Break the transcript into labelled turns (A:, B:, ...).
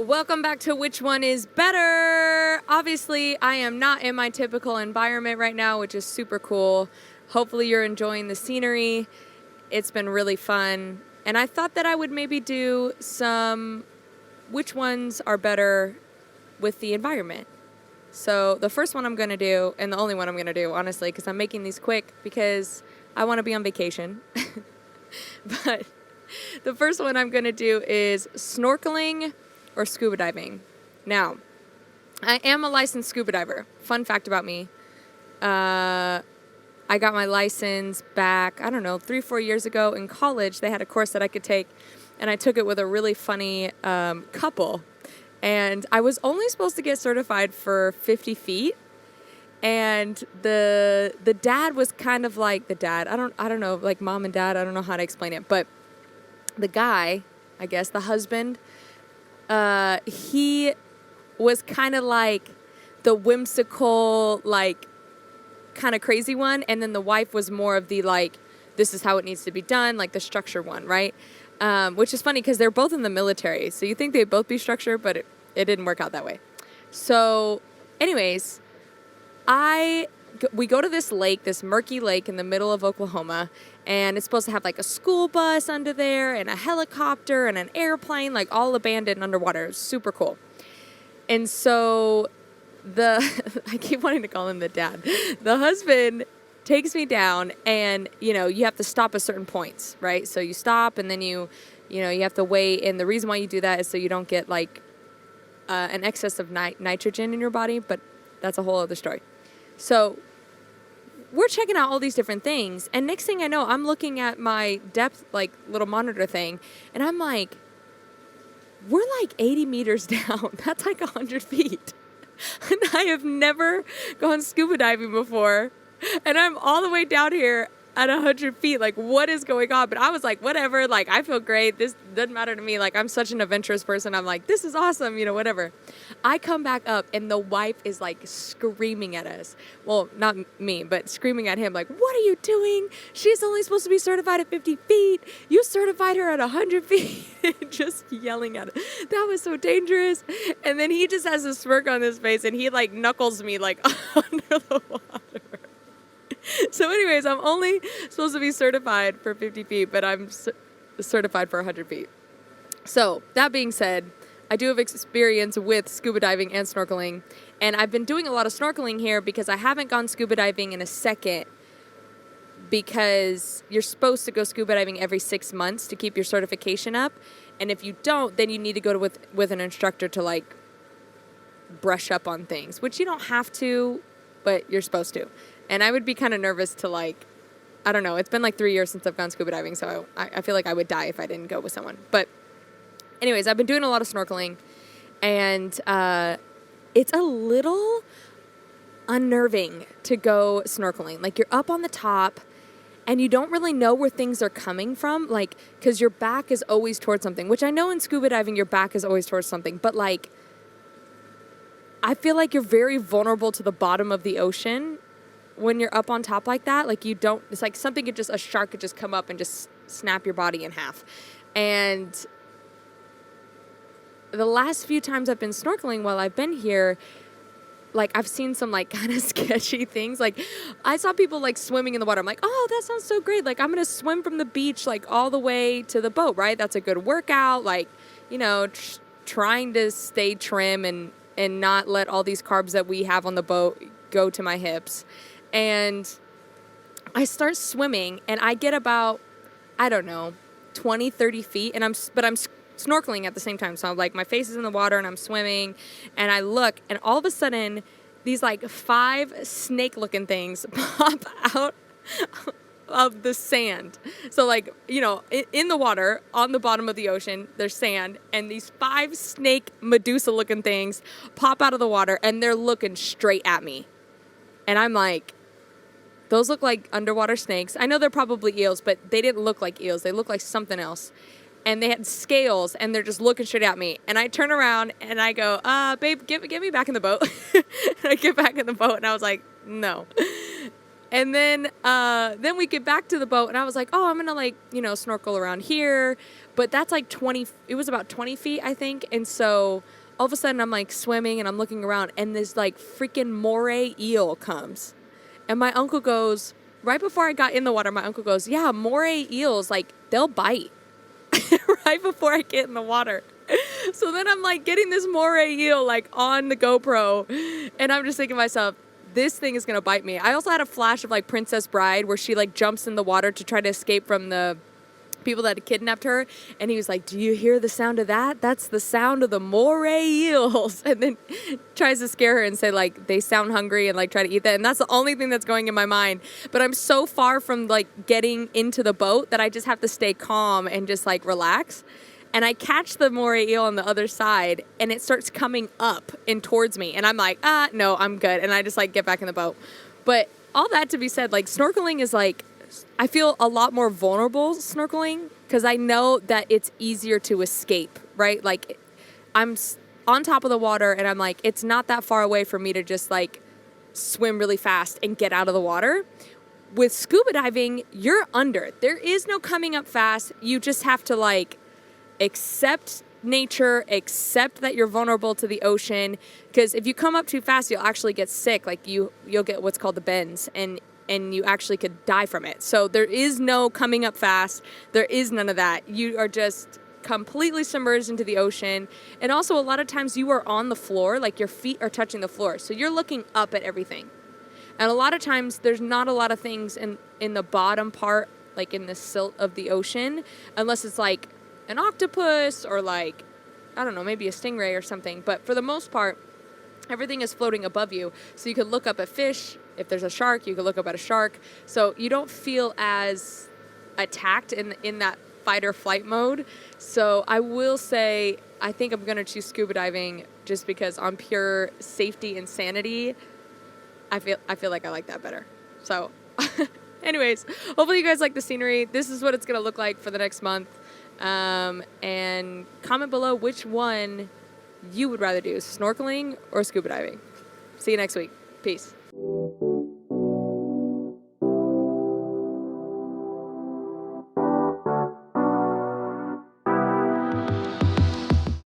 A: Welcome back to Which One is Better? Obviously, I am not in my typical environment right now, which is super cool. Hopefully you're enjoying the scenery. It's been really fun. And I thought that I would maybe do some which ones are better with the environment. So the first one I'm going to do, and the only one I'm going to do, honestly, because I'm making these quick because I want to be on vacation. But the first one I'm going to do is snorkeling or scuba diving. Now, I am a licensed scuba diver. Fun fact about me. I got my license back, 3-4 years ago in college. They had a course that I could take, and I took it with a really funny couple. And I was only supposed to get certified for 50 feet. And the dad was kind of like the dad. I don't know, like mom and dad. I don't know how to explain it. But the guy, I guess, the husband, he was kind of like the whimsical, like, kind of crazy one. And then the wife was more of the, like, this is how it needs to be done, like the structure one, right? Which is funny because they're both in the military. So you think they'd both be structured, but it didn't work out that way. So anyways, we go to this lake, this murky lake in the middle of Oklahoma, and it's supposed to have like a school bus under there and a helicopter and an airplane, like all abandoned underwater. It's super cool. And so I keep wanting to call him the dad. The husband takes me down, and you have to stop at certain points, right? So you stop, and then you have to weigh, and the reason why you do that is so you don't get like an excess of nitrogen in your body, but that's a whole other story. So we're checking out all these different things, and next thing I know, I'm looking at my depth, like, little monitor thing, and I'm like, we're like 80 meters down. That's like 100 feet. And I have never gone scuba diving before, and I'm all the way down here at 100 feet. Like, what is going on? But I was like, whatever. Like, I feel great. This doesn't matter to me. Like, I'm such an adventurous person. I'm like, this is awesome. Whatever. I come back up, and the wife is like screaming at us. Well, not me, but screaming at him. Like, what are you doing? She's only supposed to be certified at 50 feet. You certified her at 100 feet. Just yelling at her. That was so dangerous. And then he just has a smirk on his face, and he like knuckles me like under the water. So anyways, I'm only supposed to be certified for 50 feet, but I'm certified for 100 feet. So that being said, I do have experience with scuba diving and snorkeling, and I've been doing a lot of snorkeling here because I haven't gone scuba diving in a second, because you're supposed to go scuba diving every 6 months to keep your certification up, and if you don't, then you need to go with an instructor to like brush up on things, which you don't have to, but you're supposed to. And I would be kind of nervous to like, I don't know, it's been like 3 years since I've gone scuba diving, so I feel like I would die if I didn't go with someone. But anyways, I've been doing a lot of snorkeling, and it's a little unnerving to go snorkeling. Like, you're up on the top, and you don't really know where things are coming from, like, because your back is always towards something, which I know in scuba diving your back is always towards something, but like, I feel like you're very vulnerable to the bottom of the ocean when you're up on top like that. Like, it's like a shark could just come up and just snap your body in half. And the last few times I've been snorkeling while I've been here, like, I've seen some like kind of sketchy things. Like, I saw people like swimming in the water. I'm like, oh, that sounds so great. Like, I'm going to swim from the beach, like all the way to the boat, right? That's a good workout. Like, trying to stay trim and not let all these carbs that we have on the boat go to my hips. And I start swimming, and I get about, 20, 30 feet, and I'm snorkeling at the same time. So I'm like, my face is in the water, and I'm swimming, and I look, and all of a sudden, these like 5 snake-looking things pop out of the sand. So like, in the water, on the bottom of the ocean, there's sand, and these 5 snake Medusa-looking things pop out of the water, and they're looking straight at me. And I'm like, those look like underwater snakes. I know they're probably eels, but they didn't look like eels. They looked like something else. And they had scales, and they're just looking straight at me. And I turn around, and I go, babe, get me back in the boat. And I get back in the boat, and I was like, no. And then we get back to the boat, and I was like, oh, I'm going to, like, snorkel around here. But that's like 20, it was about 20 feet, I think. And so all of a sudden I'm like swimming and I'm looking around and this like freaking moray eel comes. And my uncle goes, right before I got in the water, my uncle goes, yeah, moray eels, like they'll bite right before I get in the water. So then I'm like getting this moray eel like on the GoPro and I'm just thinking to myself, this thing is going to bite me. I also had a flash of like Princess Bride where she like jumps in the water to try to escape from the people that had kidnapped her. And he was like, do you hear the sound of that? That's the sound of the moray eels. And then tries to scare her and say like, they sound hungry and like try to eat that. And that's the only thing that's going in my mind. But I'm so far from like getting into the boat that I just have to stay calm and just like relax. And I catch the moray eel on the other side and it starts coming up and towards me. And I'm like, no, I'm good. And I just like get back in the boat. But all that to be said, like snorkeling is like, I feel a lot more vulnerable snorkeling because I know that it's easier to escape, right? Like I'm on top of the water and I'm like, it's not that far away for me to just like swim really fast and get out of the water. With scuba diving, you're under. There is no coming up fast. You just have to like accept nature, accept that you're vulnerable to the ocean. Because if you come up too fast, you'll actually get sick. Like you'll get what's called the bends and you actually could die from it. So there is no coming up fast. There is none of that. You are just completely submerged into the ocean. And also a lot of times you are on the floor, like your feet are touching the floor. So you're looking up at everything. And a lot of times there's not a lot of things in the bottom part, like in the silt of the ocean, unless it's like an octopus or like, I don't know, maybe a stingray or something. But for the most part, everything is floating above you. So you can look up at fish. If there's a shark, you can look up at a shark. So you don't feel as attacked in that fight or flight mode. So I will say, I think I'm going to choose scuba diving just because on pure safety and sanity, I feel like I like that better. So anyways, hopefully you guys like the scenery. This is what it's going to look like for the next month. And comment below which one you would rather do, snorkeling or scuba diving. See you next week. Peace.